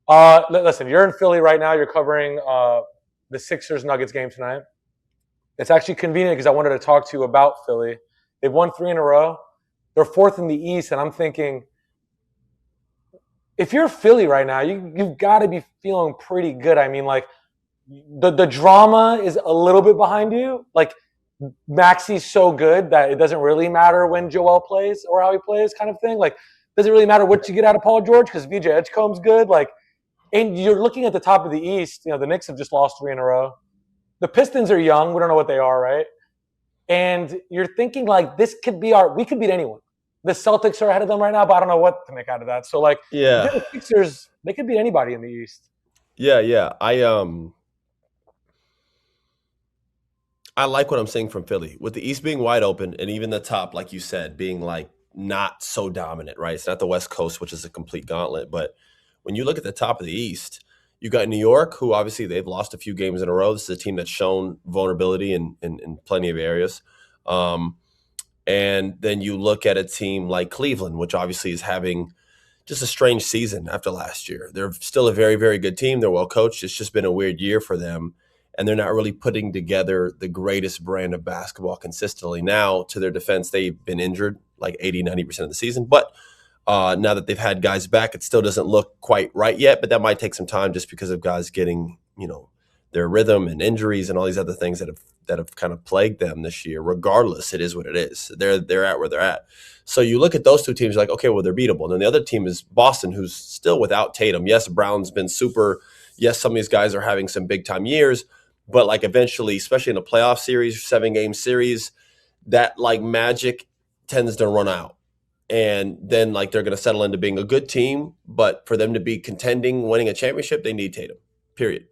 Listen, you're in Philly right now. You're covering the Sixers Nuggets game tonight. It's actually convenient because I wanted to talk to you about Philly. They've won 3 in a row. They're fourth in the East, and I'm thinking, if you're Philly right now, you've got to be feeling pretty good. I mean, like the drama is a little bit behind you. Like Maxey's so good that it doesn't really matter when Joel plays or how he plays, kind of thing. Like, doesn't really matter what you get out of Paul George because VJ Edgecombe's good. Like, and you're looking at the top of the East. You know, the Knicks have just lost 3 in a row. The Pistons are young. We don't know what they are, right? And you're thinking like this could be we could beat anyone. The Celtics are ahead of them right now, but I don't know what to make out of that. So like if Yeah, you're the Sixers, they could beat anybody in the East. yeah. I like what I'm seeing from Philly with the East being wide open and even the top, like you said, being like not so dominant, right? It's not the West Coast, which is a complete gauntlet, but when you look at the top of the East, you got New York, who obviously they've lost a few games in a row. This is a team that's shown vulnerability in plenty of areas. Um, and then you look at a team like Cleveland, which obviously is having just a strange season after last year. They're still a very, very good team. They're well coached. It's just been a weird year for them. And they're not really putting together the greatest brand of basketball consistently. Now, to their defense, they've been injured like 80, 90% of the season. But now that they've had guys back, it still doesn't look quite right yet. But that might take some time just because of guys getting, their rhythm and injuries and all these other things that have kind of plagued them this year. Regardless, it is what it is. They're at where they're at. So you look at those two teams, like, okay, well, they're beatable. And then the other team is Boston, who's still without Tatum. Yes, Brown's been super. Yes, some of these guys are having some big time years, but like eventually, especially in a playoff series, 7-game series, that like magic tends to run out. And then like they're going to settle into being a good team, but for them to be contending, winning a championship, they need Tatum. Period.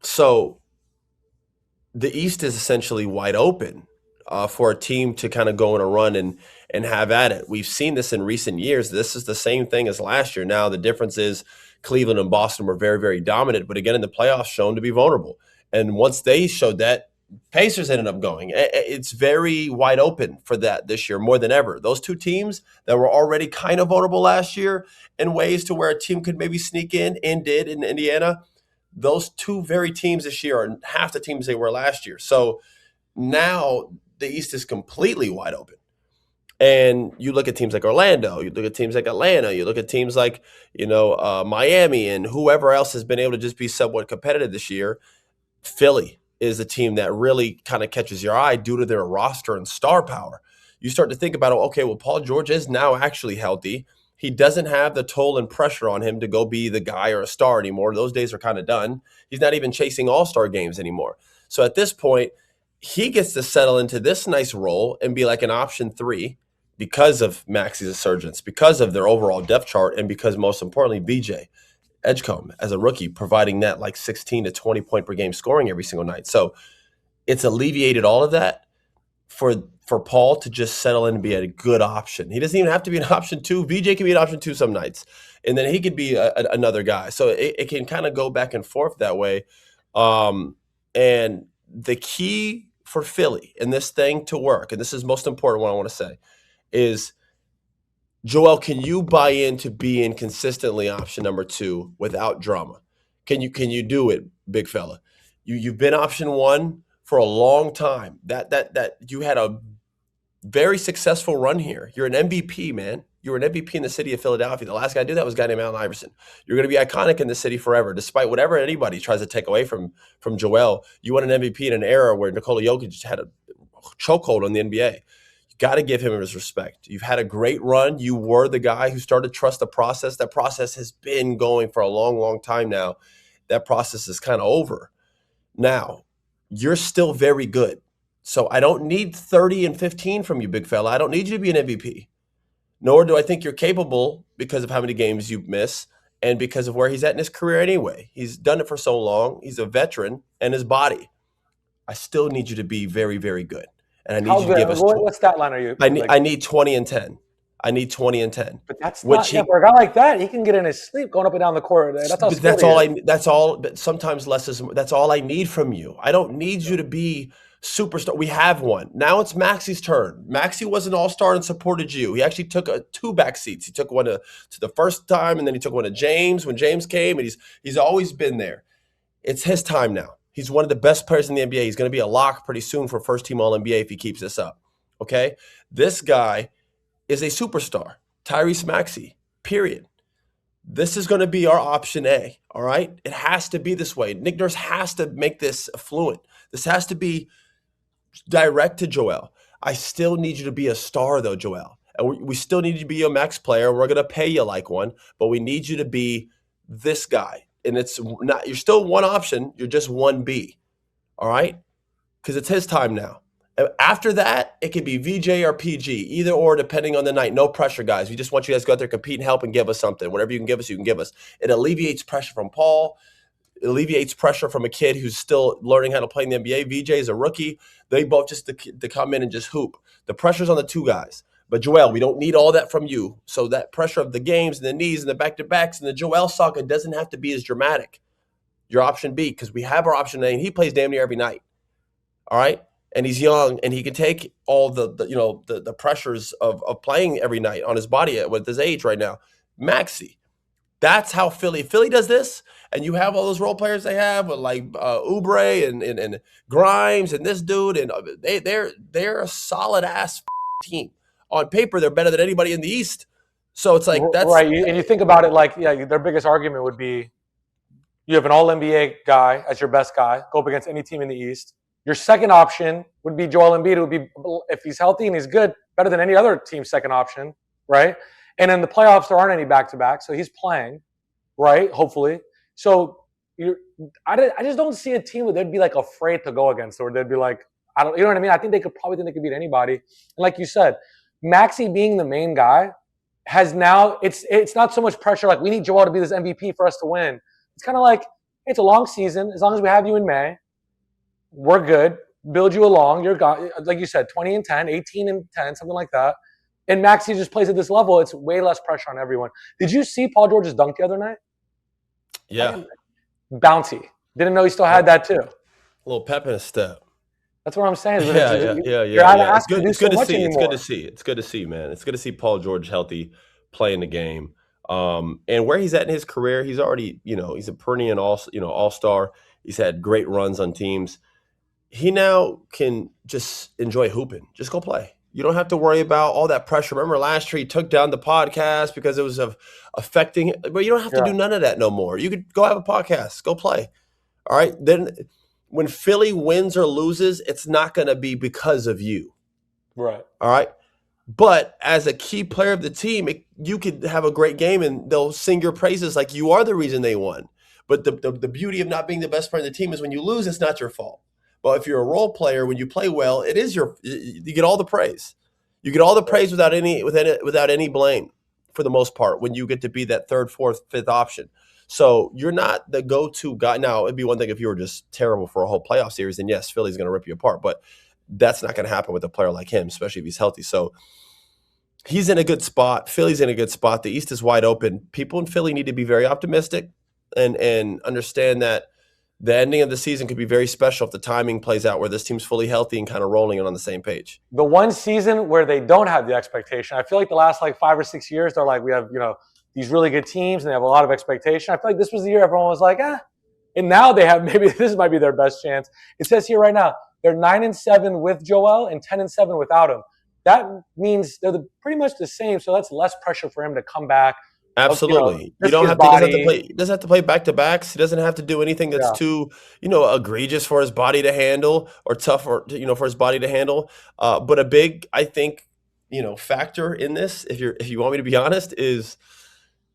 So the East is essentially wide open for a team to kind of go on a run and have at it. We've seen this in recent years. This is the same thing as last year. Now the difference is Cleveland and Boston were very, very dominant, but again in the playoffs shown to be vulnerable. And once they showed that, Pacers ended up going. It's very wide open for that this year more than ever. Those two teams that were already kind of vulnerable last year in ways to where a team could maybe sneak in and did in Indiana, those two very teams this year are half the teams they were last year. So now the East is completely wide open. And you look at teams like Orlando, you look at teams like Atlanta, you look at teams like, Miami and whoever else has been able to just be somewhat competitive this year. Philly is a team that really kind of catches your eye due to their roster and star power. You start to think about, okay, well, Paul George is now actually healthy. He doesn't have the toll and pressure on him to go be the guy or a star anymore. Those days are kind of done. He's not even chasing all-star games anymore. So at this point, he gets to settle into this nice role and be like an option 3 because of Maxey's resurgence, because of their overall depth chart, and because most importantly, BJ Edgecombe as a rookie providing that like 16 to 20 point per game scoring every single night. So it's alleviated all of that for Paul to just settle in and be a good option. He doesn't even have to be an option 2. VJ can be an option 2 some nights, and then he could be another guy. So it can kind of go back and forth that way. And the key for Philly and this thing to work, and this is most important what I want to say, is Joel, can you buy into being consistently option number 2 without drama? Can you do it, big fella? You've been option 1 for a long time. That you had a very successful run here. You're an MVP, man. You were an MVP in the city of Philadelphia. The last guy to do that was a guy named Allen Iverson. You're going to be iconic in the city forever, despite whatever anybody tries to take away from Joel. You won an MVP in an era where Nikola Jokic had a chokehold on the NBA. You got to give him his respect. You've had a great run. You were the guy who started to trust the process. That process has been going for a long, long time now. That process is kind of over. Now, you're still very good. So I don't need 30 and 15 from you, big fella. I don't need you to be an MVP. Nor do I think you're capable because of how many games you miss and because of where he's at in his career anyway. He's done it for so long. He's a veteran and his body. I still need you to be very, very good. And I need How you to good? give us What stat line are you? I need 20 and 10. I need 20 and 10. But that's Which not for a guy like that. He can get in his sleep going up and down the court. That's how skilled he is. that's all, but sometimes less is, that's all I need from you. I don't need you to be superstar. We have one. Now it's Maxey's turn. Maxey was an all-star and supported you. He actually took two back seats. He took one to the first time, and then he took one to James when James came, and he's always been there. It's his time now. He's one of the best players in the NBA. He's going to be a lock pretty soon for first-team All-NBA if he keeps this up. Okay? This guy is a superstar. Tyrese Maxey, period. This is going to be our option A, all right? It has to be this way. Nick Nurse has to make this fluent. This has to be direct to Joel. I still need you to be a star, though, Joel. And we still need you to be a max player. We're going to pay you like one, but we need you to be this guy. And it's not, you're still one option. You're just 1B, all right? Because it's his time now. After that, it could be VJ or PG, either or, depending on the night. No pressure, guys. We just want you guys to go out there, compete, and help, and give us something. Whatever you can give us, you can give us. It alleviates pressure from Paul. It alleviates pressure from a kid who's still learning how to play in the NBA. VJ is a rookie. They both just to come in and just hoop. The pressure's on the two guys. But Joel, we don't need all that from you. So that pressure of the games and the knees and the back-to-backs and the Joel saga doesn't have to be as dramatic. Your option B, because we have our option A, and he plays damn near every night. All right? And he's young, and he can take all the pressures of playing every night on his body with his age right now. Maxey, that's how Philly does this, and you have all those role players they have with like Oubre and Grimes and this dude, and they're a solid ass team. On paper, they're better than anybody in the East. So it's like that's right. And you think about it, like their biggest argument would be you have an All NBA guy as your best guy, go up against any team in the East. Your second option would be Joel Embiid, who would be, if he's healthy and he's good, better than any other team's second option, right? And in the playoffs, there aren't any back-to-back, so he's playing, right? Hopefully. So I just don't see a team where they'd be like afraid to go against, or they'd be like, you know what I mean? I think they could beat anybody. And like you said, Maxey being the main guy has now, it's not so much pressure like we need Joel to be this MVP for us to win. It's kind of like, it's a long season. As long as we have you in May, we're good. Build you along. You're like you said, 20 and 10, 18 and 10, something like that. And Maxey just plays at this level. It's way less pressure on everyone. Did you see Paul George's dunk the other night? Yeah. Bouncy. Didn't know he still had that too. A little pep in his step. That's what I'm saying. Yeah. It's good to see. It's good to see, man. It's good to see Paul George healthy, playing the game. And where he's at in his career, he's already, he's a perennial all-star. He's had great runs on teams. He now can just enjoy hooping. Just go play. You don't have to worry about all that pressure. Remember last year he took down the podcast because it was affecting it. But you don't have to do none of that no more. You could go have a podcast. Go play. All right? Then when Philly wins or loses, it's not going to be because of you. Right. All right? But as a key player of the team, you could have a great game and they'll sing your praises like you are the reason they won. But the beauty of not being the best player of the team is when you lose, it's not your fault. But if you're a role player, when you play well, it is you get all the praise. You get all the praise without any blame for the most part when you get to be that third, fourth, fifth option. So you're not the go-to guy. Now, it'd be one thing if you were just terrible for a whole playoff series, then yes, Philly's going to rip you apart. But that's not going to happen with a player like him, especially if he's healthy. So he's in a good spot. Philly's in a good spot. The East is wide open. People in Philly need to be very optimistic and understand that the ending of the season could be very special if the timing plays out where this team's fully healthy and kind of rolling and on the same page. The one season where they don't have the expectation, I feel like the last 5 or 6 years, they're like, we have, these really good teams and they have a lot of expectation. I feel like this was the year everyone was like, and now they have, maybe this might be their best chance. It says here right now, they're 9-7 with Joel and 10-7 without him. That means they're pretty much the same. So that's less pressure for him to come back. Absolutely. He doesn't have to play back-to-backs. He doesn't have to do anything that's too, egregious for his body to handle or tough for his body to handle. But a big, I think, factor in this, if you want me to be honest, is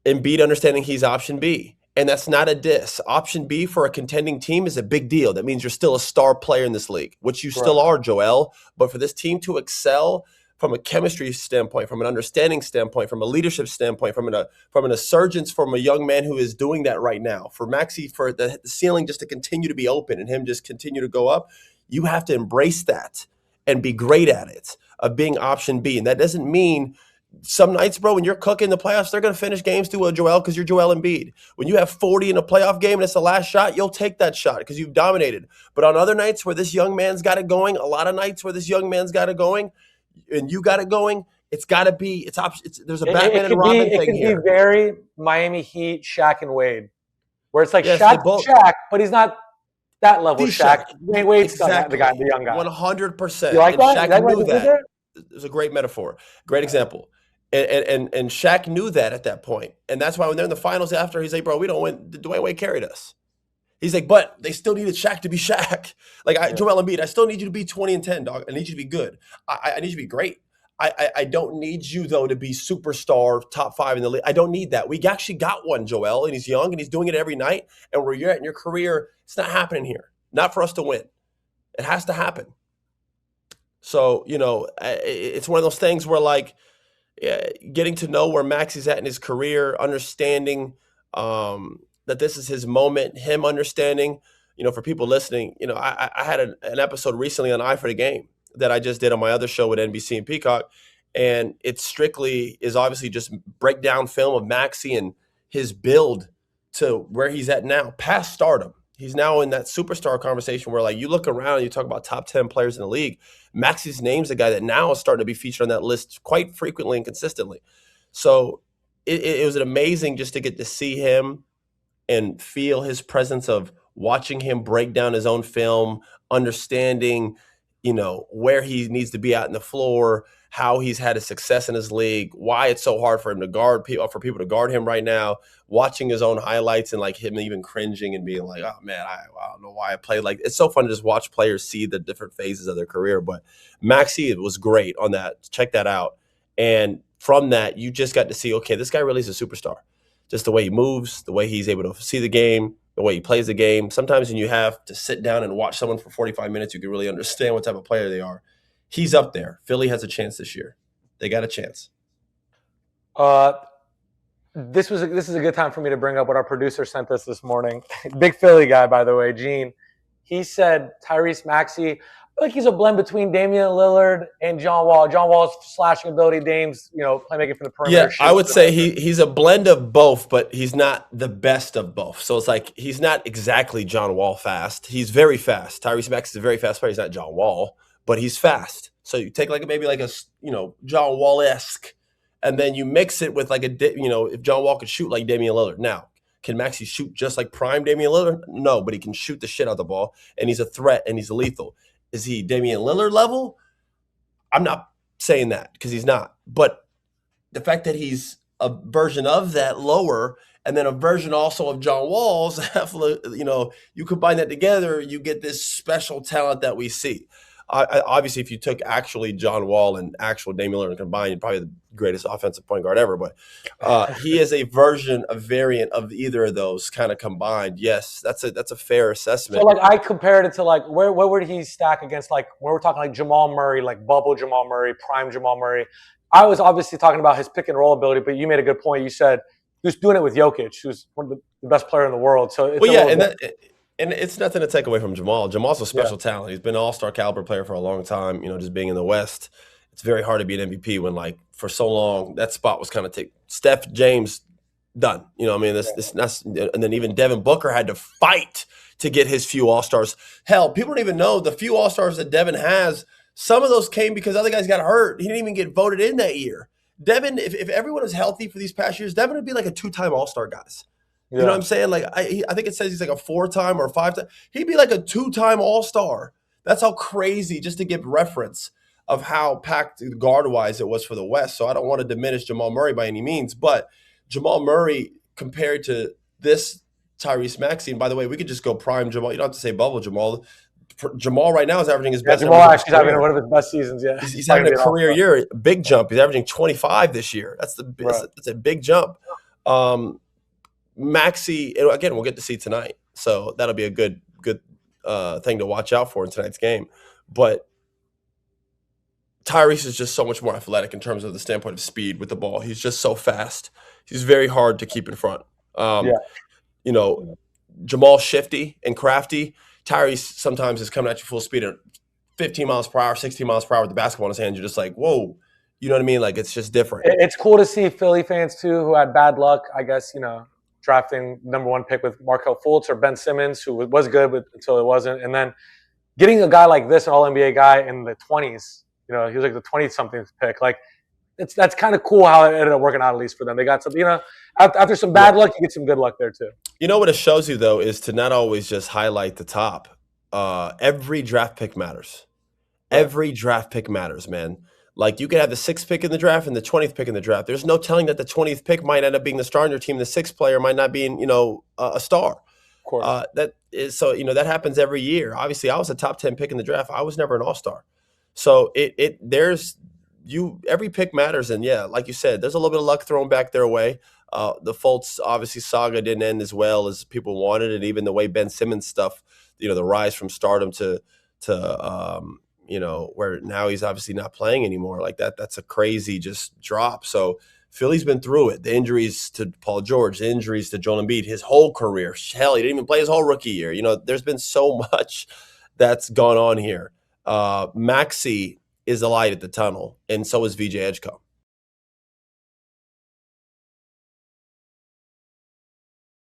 Embiid understanding he's option B. And that's not a diss. Option B for a contending team is a big deal. That means you're still a star player in this league, which you still are, Joel. But for this team to excel from a chemistry standpoint, from an understanding standpoint, from a leadership standpoint, from an assurgence from a young man who is doing that right now. For Maxey, for the ceiling just to continue to be open and him just continue to go up, you have to embrace that and be great at it, of being option B. And that doesn't mean some nights, bro, when you're cooking the playoffs, they're going to finish games to a Joel because you're Joel Embiid. When you have 40 in a playoff game and it's the last shot, you'll take that shot because you've dominated. But on other nights where this young man's got it going, a lot of nights where this young man's got it going, and you got it going, it's got to be. There's a Batman and Robin thing here. It could be very Miami Heat, Shaq and Wade, where it's like Yes, Shaq, but he's not that level. Shaq. Wade's exactly. the young guy. 100%. You like that? Shaq knew that. It was a great metaphor, great example. And Shaq knew that at that point. And that's why when they're in the finals after, he's like, bro, we don't win. Dwayne Wade carried us. He's like, but they still needed Shaq to be Shaq. Like, Joel Embiid, I still need you to be 20 and 10, dog. I need you to be good. I need you to be great. I don't need you, though, to be superstar, top 5 in the league. I don't need that. We actually got one, Joel, and he's young, and he's doing it every night. And where you're at in your career, it's not happening here. Not for us to win. It has to happen. So, it's one of those things where, like, getting to know where Maxey's at in his career, understanding that this is his moment, him understanding, for people listening, I had an episode recently on Eye for the Game that I just did on my other show with NBC and Peacock. And it strictly is obviously just breakdown film of Maxey and his build to where he's at now, past stardom. He's now in that superstar conversation where, like, you look around and you talk about top 10 players in the league. Maxey's name's a guy that now is starting to be featured on that list quite frequently and consistently. So it was amazing just to get to see him and feel his presence of watching him break down his own film, understanding, where he needs to be out in the floor, how he's had a success in his league, why it's so hard for him to guard people, for people to guard him right now, watching his own highlights and like him even cringing and being like, oh man, I don't know why I played like. It's so fun to just watch players see the different phases of their career. But Maxey was great on that. Check that out. And from that, you just got to see, okay, this guy really is a superstar. Just the way he moves, the way he's able to see the game, the way he plays the game. Sometimes when you have to sit down and watch someone for 45 minutes, you can really understand what type of player they are. He's up there. Philly has a chance this year. They got a chance. This is a good time for me to bring up what our producer sent us this morning. Big Philly guy, by the way, Gene. He said Tyrese Maxey, I feel like he's a blend between Damian Lillard and John Wall. John Wall's slashing ability, Dame's, playmaking from the perimeter. Yeah, I would say he's a blend of both, but he's not the best of both. So it's like he's not exactly John Wall fast. He's very fast. Tyrese Maxey is a very fast player. He's not John Wall, but he's fast. So you take maybe a John Wall-esque, and then you mix it with if John Wall could shoot like Damian Lillard. Now, can Maxey shoot just like prime Damian Lillard? No, but he can shoot the shit out of the ball, and he's a threat, and he's lethal. Is he Damian Lillard level? I'm not saying that because he's not. But the fact that he's a version of that lower and then a version also of John Wall's, you combine that together, you get this special talent that we see. Obviously, if you took actually John Wall and actual Damian Lillard and combined, probably the greatest offensive point guard ever. But he is a variant of either of those kind of combined. Yes, that's a fair assessment. So, I compared it to, where would he stack against, when we're talking Jamal Murray, bubble Jamal Murray, prime Jamal Murray. I was obviously talking about his pick and roll ability, but you made a good point. You said he was doing it with Jokic, who's one of the best player in the world. So and it's nothing to take away from Jamal. Jamal's a special talent. He's been an all-star caliber player for a long time, just being in the West. It's very hard to be an MVP when, for so long, that spot was kind of taken. Steph, James, done. And then even Devin Booker had to fight to get his few all-stars. Hell, people don't even know the few all-stars that Devin has, some of those came because other guys got hurt. He didn't even get voted in that year. Devin, if everyone was healthy for these past years, Devin would be like a 2-time all-star guy. You know what I'm saying? I think it says he's like a 4-time or 5-time. He'd be like a 2-time all-star. That's how crazy, just to give reference of how packed guard-wise it was for the West. So I don't want to diminish Jamal Murray by any means, but Jamal Murray compared to this Tyrese Maxey, and by the way, we could just go prime Jamal. You don't have to say bubble Jamal. Jamal right now is averaging his best. Jamal actually having one of his best seasons. Yeah, he's having a career year, big jump. He's averaging 25 this year. That's a big jump. Maxey, again, we'll get to see tonight, so that'll be a good thing to watch out for in tonight's game. But Tyrese is just so much more athletic in terms of the standpoint of speed with the ball. He's just so fast. He's very hard to keep in front. Jamal shifty and crafty. Tyrese sometimes is coming at you full speed at 15 miles per hour, 16 miles per hour with the basketball in his hand. You're just like, whoa, You know what I mean? Like it's just different. It's cool to see Philly fans too who had bad luck, I guess, drafting #1 pick with Markelle Fultz or Ben Simmons, who was good until it wasn't, and then getting a guy like this, an All NBA guy in the 20s. He was like the 20-something pick. Like that's kind of cool how it ended up working out, at least for them. They got some, after some bad luck, you get some good luck there too. You know what it shows you though is to not always just highlight the top. Every draft pick matters. Every draft pick matters, man. Like you could have the 6th pick in the draft and the 20th pick in the draft. There's no telling that the 20th pick might end up being the star on your team. The 6th player might not be, a star. Of course. That is so. That happens every year. Obviously, I was a top 10 pick in the draft. I was never an all-star. So every pick matters, and yeah, like you said, there's a little bit of luck thrown back their way. The Fultz obviously saga didn't end as well as people wanted, and even the way Ben Simmons stuff, the rise from stardom to where now he's obviously not playing anymore. Like that's a crazy just drop. So Philly's been through it. The injuries to Paul George, the injuries to Joel Embiid, his whole career. Hell, he didn't even play his whole rookie year. There's been so much that's gone on here. Maxey is the light at the tunnel, and so is VJ Edgecombe.